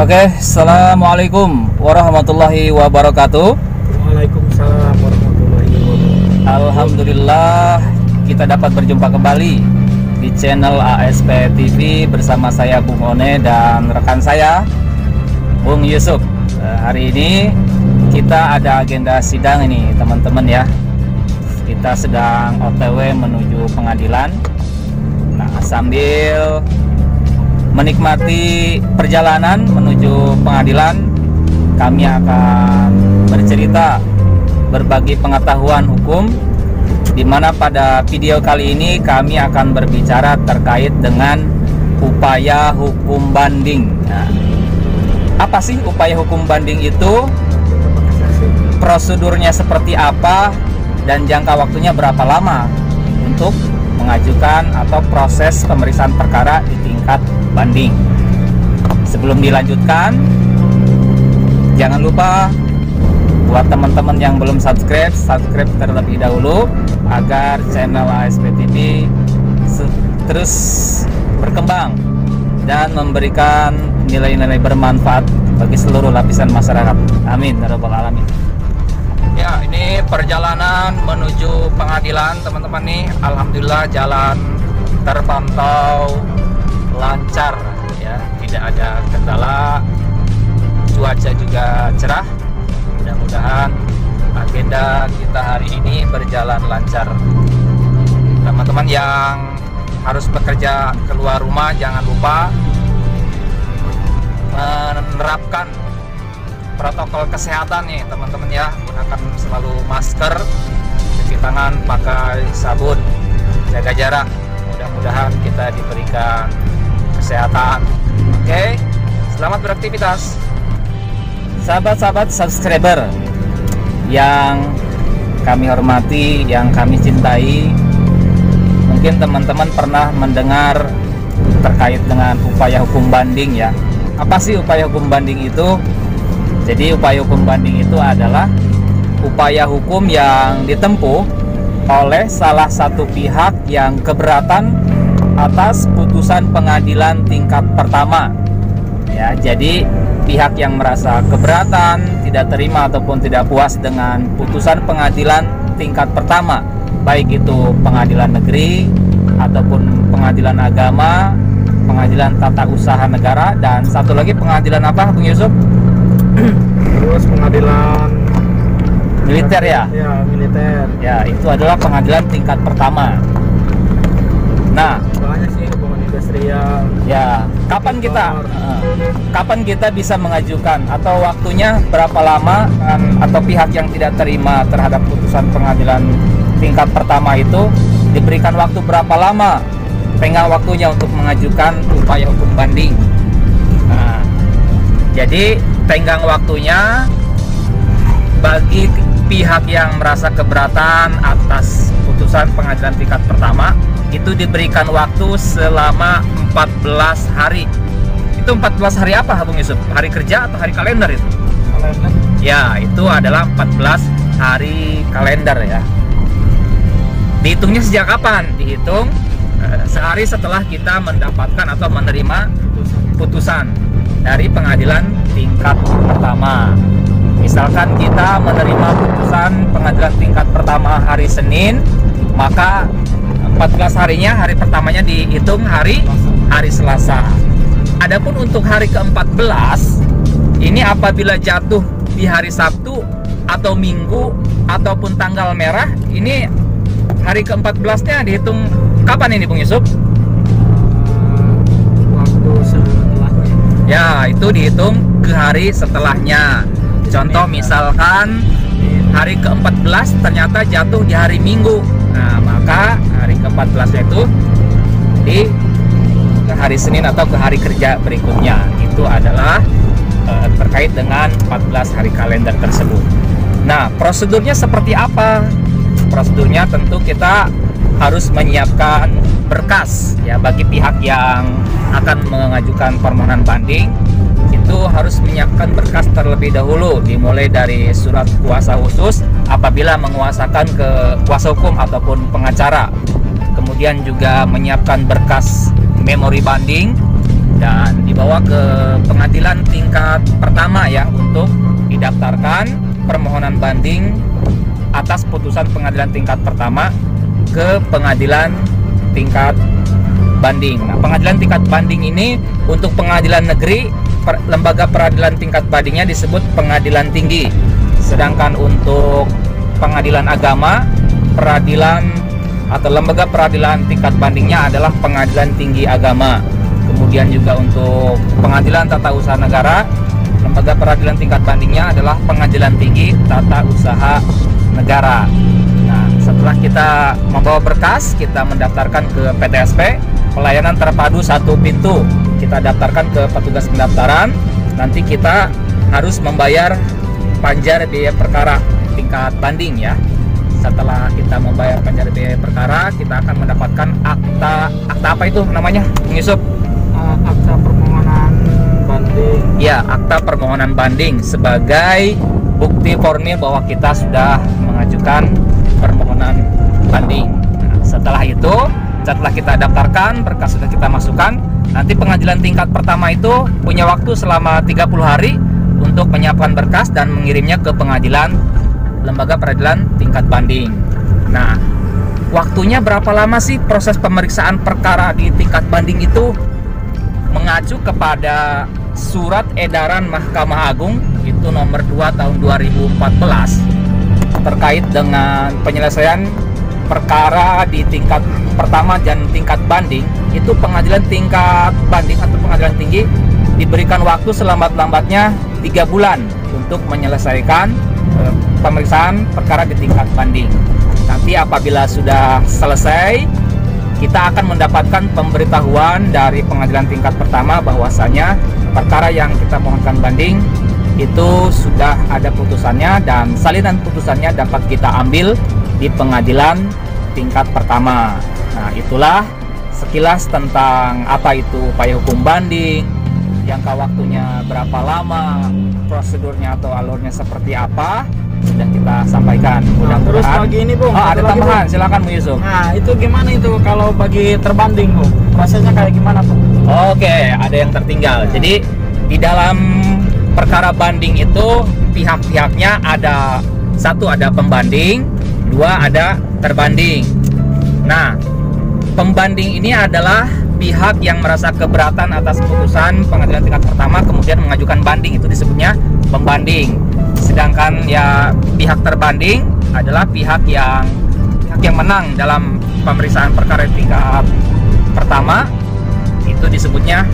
Oke, assalamualaikum warahmatullahi wabarakatuh. Waalaikumsalam warahmatullahi wabarakatuh. Alhamdulillah kita dapat berjumpa kembali di channel ASP TV bersama saya Bung One dan rekan saya Bung Yusuf. Hari ini kita ada agenda sidang ini teman-teman ya. Kita sedang OTW menuju pengadilan. Nah, sambil menikmati perjalanan menuju pengadilan, kami akan bercerita berbagi pengetahuan hukum, di mana pada video kali ini kami akan berbicara terkait dengan upaya hukum banding. Nah, apa sih upaya hukum banding itu? Prosedurnya seperti apa dan jangka waktunya berapa lama untuk mengajukan atau proses pemeriksaan perkara di tingkat banding. Sebelum dilanjutkan, jangan lupa buat teman-teman yang belum subscribe terlebih dahulu agar channel ASP TV terus berkembang dan memberikan nilai-nilai bermanfaat bagi seluruh lapisan masyarakat. Amin ya rabbal alamin. Ya, ini perjalanan menuju pengadilan teman-teman nih. Alhamdulillah jalan terpantau lancar ya, tidak ada kendala, cuaca juga cerah. Mudah-mudahan agenda kita hari ini berjalan lancar. Teman-teman yang harus bekerja keluar rumah jangan lupa menerapkan protokol kesehatan nih teman-teman ya. Gunakan selalu masker, cuci tangan pakai sabun, jaga jarak. Mudah-mudahan kita diberikan kesehatan. Oke, selamat beraktivitas. Sahabat-sahabat subscriber yang kami hormati, yang kami cintai, mungkin teman-teman pernah mendengar terkait dengan upaya hukum banding ya. Apa sih upaya hukum banding itu? Jadi upaya hukum banding itu adalah upaya hukum yang ditempuh oleh salah satu pihak yang keberatan atas putusan pengadilan tingkat pertama. Ya, jadi pihak yang merasa keberatan, tidak terima ataupun tidak puas dengan putusan pengadilan tingkat pertama, baik itu pengadilan negeri ataupun pengadilan agama, pengadilan tata usaha negara, dan satu lagi pengadilan apa, Bung Yusuf? Terus pengadilan militer ya? Ya, militer. Ya, itu adalah pengadilan tingkat pertama. Nah, banyak sih hubungan industrial. ya, kapan kita bisa mengajukan atau waktunya berapa lama atau pihak yang tidak terima terhadap putusan pengadilan tingkat pertama itu diberikan waktu berapa lama tenggang waktunya untuk mengajukan upaya hukum banding. Nah, jadi tenggang waktunya bagi pihak yang merasa keberatan atas putusan pengadilan tingkat pertama itu diberikan waktu selama 14 hari. Itu 14 hari apa, Bung Yusuf? Hari kerja atau hari kalender itu? Kalender. Ya, itu adalah 14 hari kalender ya. Dihitungnya sejak kapan? Dihitung sehari setelah kita mendapatkan atau menerima putusan dari pengadilan tingkat pertama. Misalkan kita menerima putusan pengadilan tingkat pertama hari Senin, maka 14 harinya, hari pertamanya dihitung hari Selasa. Adapun untuk hari ke-14 ini apabila jatuh di hari Sabtu atau Minggu ataupun tanggal merah, ini hari ke-14-nya dihitung kapan ini, Bung Yusuf? Waktu setelahnya. Ya, itu dihitung ke hari setelahnya. Contoh misalkan hari ke-14 ternyata jatuh di hari Minggu. Nah, maka hari ke-14 itu di hari Senin atau ke hari kerja berikutnya. Itu adalah terkait dengan 14 hari kalender tersebut. Nah, prosedurnya seperti apa? Prosedurnya tentu kita harus menyiapkan berkas ya bagi pihak yang akan mengajukan permohonan banding. Itu harus menyiapkan berkas terlebih dahulu, dimulai dari surat kuasa khusus apabila menguasakan ke kuasa hukum ataupun pengacara. Kemudian juga menyiapkan berkas memori banding, dan dibawa ke pengadilan tingkat pertama ya untuk didaftarkan permohonan banding atas putusan pengadilan tingkat pertama ke pengadilan tingkat banding. Nah, pengadilan tingkat banding ini untuk pengadilan negeri, lembaga peradilan tingkat bandingnya disebut pengadilan tinggi. Sedangkan untuk pengadilan agama, peradilan atau lembaga peradilan tingkat bandingnya adalah pengadilan tinggi agama. Kemudian juga untuk pengadilan tata usaha negara, lembaga peradilan tingkat bandingnya adalah pengadilan tinggi tata usaha negara. Nah, setelah kita membawa berkas, kita mendaftarkan ke PTSP, pelayanan terpadu satu pintu. Kita daftarkan ke petugas pendaftaran. Nanti kita harus membayar panjar biaya perkara tingkat banding ya. Setelah kita membayar panjar biaya perkara, kita akan mendapatkan akta apa itu namanya, Bung Yusuf? Akta permohonan banding. Ya, akta permohonan banding sebagai bukti formil bahwa kita sudah mengajukan permohonan banding. Nah, setelah kita daftarkan, berkas sudah kita masukkan, nanti pengadilan tingkat pertama itu punya waktu selama 30 hari untuk menyiapkan berkas dan mengirimnya ke pengadilan lembaga peradilan tingkat banding. Nah, waktunya berapa lama sih proses pemeriksaan perkara di tingkat banding itu? Mengacu kepada surat edaran Mahkamah Agung itu nomor 2 tahun 2014 terkait dengan penyelesaian perkara di tingkat pertama dan tingkat banding. Itu pengadilan tingkat banding atau pengadilan tinggi diberikan waktu selambat-lambatnya 3 bulan untuk menyelesaikan pemeriksaan perkara di tingkat banding. Nanti apabila sudah selesai, kita akan mendapatkan pemberitahuan dari pengadilan tingkat pertama bahwasanya perkara yang kita mohonkan banding itu sudah ada putusannya dan salinan putusannya dapat kita ambil di pengadilan tingkat pertama. Nah, itulah sekilas tentang apa itu upaya hukum banding, jangka waktunya berapa lama, prosedurnya atau alurnya seperti apa, sudah kita sampaikan. Terus lagi ini Bung, ada tambahan, silakan Bu Yusuf. Nah, itu gimana itu kalau bagi terbanding Bung? Prosesnya kayak gimana tuh? Oke, ada yang tertinggal. Jadi di dalam perkara banding itu pihak-pihaknya ada pembanding, 2 ada terbanding. Nah, pembanding ini adalah pihak yang merasa keberatan atas putusan pengadilan tingkat pertama kemudian mengajukan banding, itu disebutnya pembanding. Sedangkan ya pihak terbanding adalah pihak yang menang dalam pemeriksaan perkara tingkat pertama, itu disebutnya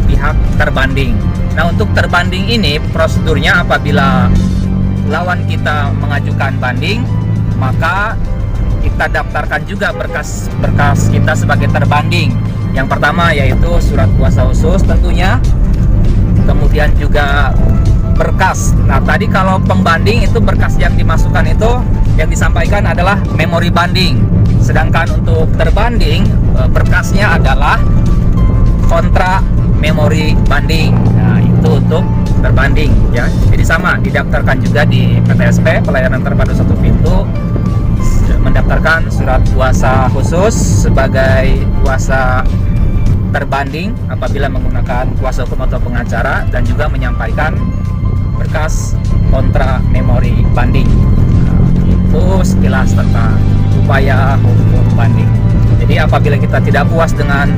pihak terbanding. Nah, untuk terbanding ini prosedurnya apabila lawan kita mengajukan banding, maka kita daftarkan juga berkas kita sebagai terbanding. Yang pertama yaitu surat kuasa khusus tentunya, kemudian juga berkas. Nah, tadi kalau pembanding itu berkas yang dimasukkan itu yang disampaikan adalah memori banding. Sedangkan untuk terbanding berkasnya adalah kontra memori banding. Nah, itu untuk terbanding ya. Jadi sama, didaftarkan juga di PTSP, pelayanan terpadu satu pintu, mendaftarkan surat kuasa khusus sebagai kuasa terbanding apabila menggunakan kuasa hukum atau pengacara, dan juga menyampaikan berkas kontra memori banding. Nah, itu sekilas tentang upaya hukum banding. Jadi apabila kita tidak puas dengan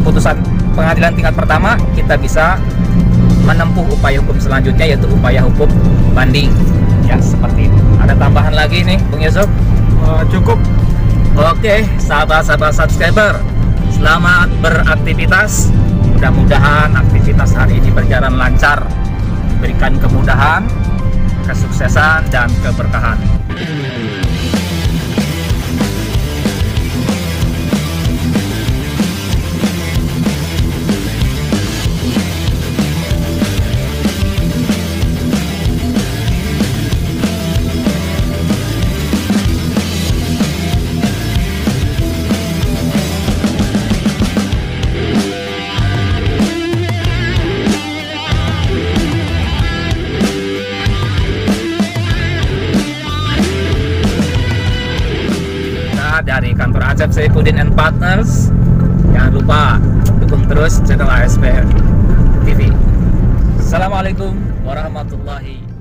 putusan pengadilan tingkat pertama, kita bisa menempuh upaya hukum selanjutnya yaitu upaya hukum banding. Ya, seperti itu. Ada tambahan lagi nih, Bung Yusuf? Cukup. Oke, sahabat-sahabat subscriber, selamat beraktivitas. Mudah-mudahan aktivitas hari ini berjalan lancar, diberikan kemudahan, kesuksesan, dan keberkahan. Dari kantor Acep Saifuddin and Partners, jangan lupa dukung terus terus channel ASP TV. Assalamualaikum warahmatullahi